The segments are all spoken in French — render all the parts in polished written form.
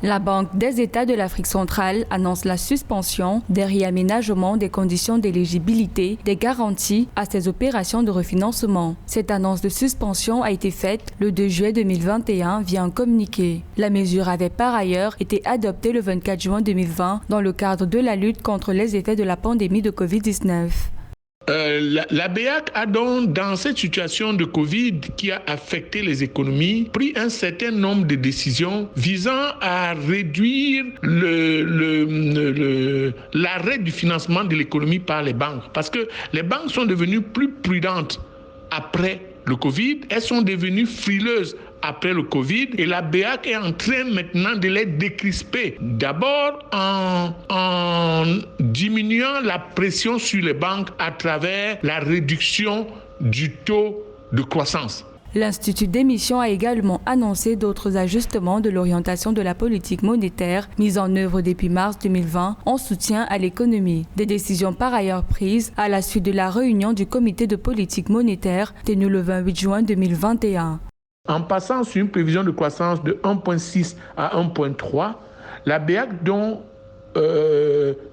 La Banque des États de l'Afrique centrale annonce la suspension des réaménagements des conditions d'éligibilité des garanties à ces opérations de refinancement. Cette annonce de suspension a été faite le 2 juillet 2021 via un communiqué. La mesure avait par ailleurs été adoptée le 24 juin 2020 dans le cadre de la lutte contre les effets de la pandémie de Covid-19. La BEAC a donc, dans cette situation de Covid qui a affecté les économies, pris un certain nombre de décisions visant à réduire l'arrêt du financement de l'économie par les banques. Parce que les banques sont devenues plus prudentes après le Covid, elles sont devenues frileuses après le Covid et la BEAC est en train maintenant de les décrisper. D'abord en diminuant la pression sur les banques à travers la réduction du taux de croissance. L'Institut d'émission a également annoncé d'autres ajustements de l'orientation de la politique monétaire mise en œuvre depuis mars 2020 en soutien à l'économie. Des décisions par ailleurs prises à la suite de la réunion du comité de politique monétaire tenue le 28 juin 2021. En passant sur une prévision de croissance de 1,6 à 1,3, la BEAC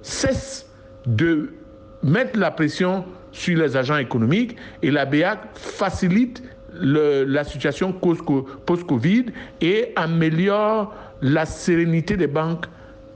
cesse de mettre la pression sur les agents économiques et la BEAC facilite la situation post-Covid et améliore la sérénité des banques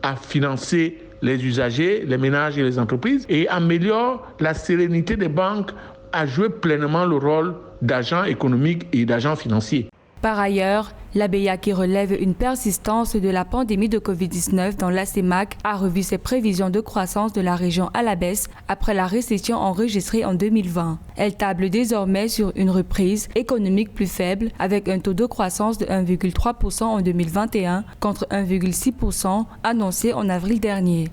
à financer les usagers, les ménages et les entreprises et améliore la sérénité des banques à jouer pleinement le rôle d'agents économiques et d'agents financiers. Par ailleurs, la BEAC, qui relève une persistance de la pandémie de Covid-19 dans la CEMAC, a revu ses prévisions de croissance de la région à la baisse après la récession enregistrée en 2020. Elle table désormais sur une reprise économique plus faible avec un taux de croissance de 1,3% en 2021 contre 1,6% annoncé en avril dernier.